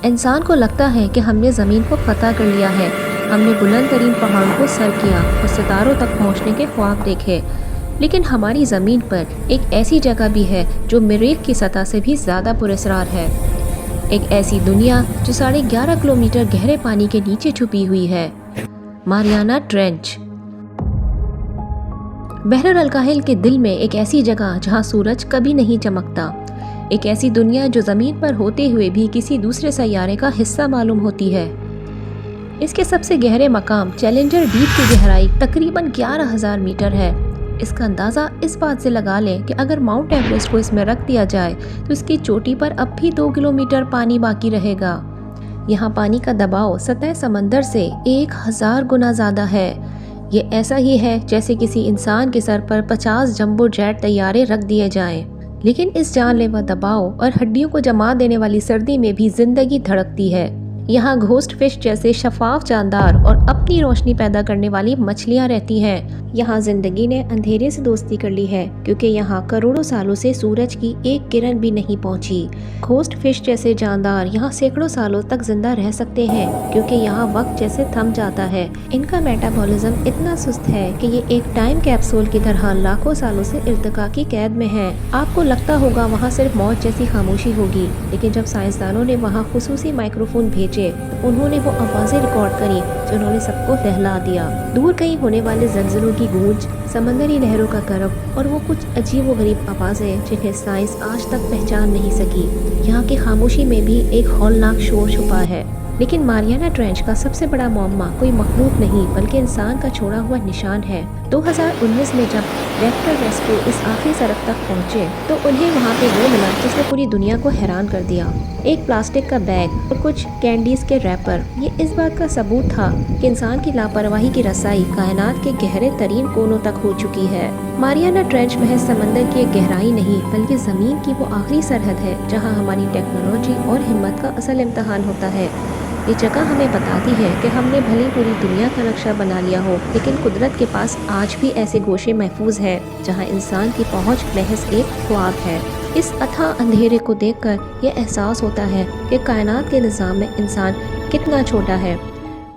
इंसान को लगता है कि हमने ज़मीन को फतह कर लिया है। हमने बुलंद तरीन पहाड़ों को सर किया और सितारों तक पहुंचने के ख्वाब देखे। लेकिन हमारी ज़मीन पर एक ऐसी जगह भी है जो मरीख की सतह से भी ज़्यादा पुरस्रार है। एक ऐसी दुनिया जो 11.5 किलोमीटर गहरे पानी के नीचे छुपी हुई है, मारियाना ट्रेंच। बहर अल-काहिल के दिल में एक ऐसी जगह जहां सूरज कभी नहीं चमकता। एक ऐसी दुनिया जो ज़मीन पर होते हुए भी किसी दूसरे सैयारे का हिस्सा मालूम होती है। इसके सबसे गहरे मकाम चैलेंजर डीप की गहराई तकरीबन 11,000 मीटर है। इसका अंदाज़ा इस बात से लगा लें कि अगर माउंट एवरेस्ट को इसमें रख दिया जाए तो इसकी चोटी पर अब भी 2 किलोमीटर पानी बाकी रहेगा। यहाँ पानी का दबाव सतह समंदर से 1000 गुना ज़्यादा है। ये ऐसा ही है जैसे किसी इंसान के सर पर 50 जंबो जेट तैयारे रख दिए जाएं। लेकिन इस जानलेवा दबाव और हड्डियों को जमा देने वाली सर्दी में भी जिंदगी धड़कती है। यहाँ घोस्ट फिश जैसे शफाफ जानदार और अपनी रोशनी पैदा करने वाली मछलियाँ रहती हैं। यहाँ जिंदगी ने अंधेरे से दोस्ती कर ली है क्योंकि यहाँ करोड़ों सालों से सूरज की एक किरण भी नहीं पहुँची। घोस्ट फिश जैसे जानदार यहाँ सैकड़ों सालों तक जिंदा रह सकते हैं क्योंकि यहाँ वक्त जैसे थम जाता है। इनका मेटाबॉलिज्म इतना सुस्त है कि ये एक टाइम कैप्सूल की तरह लाखों सालों से इर्तिका की कैद में है। आपको लगता होगा वहाँ सिर्फ मौत जैसी खामोशी होगी, लेकिन जब साइंसदानों ने वहाँ खुसूसी माइक्रोफोन भेजे तो उन्होंने वो आवाजें रिकॉर्ड करी जिन्होंने सबको दहला दिया। दूर कहीं होने वाले ज़लज़लों की गूंज, समंदरी लहरों का करफ और वो कुछ अजीब व गरीब आवाज़ें जिन्हें साइंस आज तक पहचान नहीं सकी। यहाँ की खामोशी में भी एक हौलनाक शोर छुपा है। लेकिन मारियाना ट्रेंच का सबसे बड़ा मौमा कोई मखलूक नहीं बल्कि इंसान का छोड़ा हुआ निशान है। 2019 में जब रैप्टर रेस्क्यू इस आखिरी सड़क तक पहुंचे तो उन्हें वहां पे वो मिला जिसने पूरी दुनिया को हैरान कर दिया। एक प्लास्टिक का बैग और कुछ कैंडीज के रैपर। ये इस बात का सबूत था कि इंसान की लापरवाही की रसाई कायनात के गहरे तरीन कोनों तक हो चुकी है। मारियाना ट्रेंच महज समंदर की एक गहराई नहीं बल्कि ज़मीन की वो आखिरी सरहद है जहाँ हमारी टेक्नोलॉजी और हिम्मत का असल इम्तहान होता है। ये जगह हमें बताती है कि हमने भले पूरी दुनिया का नक्शा बना लिया हो, लेकिन कुदरत के पास आज भी ऐसे गोशे महफूज है जहां इंसान की पहुंच महज एक ख्वाब है। इस अथाह अंधेरे को देखकर यह एहसास होता है कि कायनात के निज़ाम में इंसान कितना छोटा है।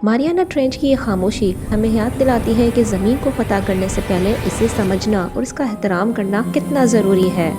मारियाना ट्रेंच की ये खामोशी हमें याद दिलाती है कि ज़मीन को फतह करने से पहले इसे समझना और इसका एहतराम करना कितना ज़रूरी है।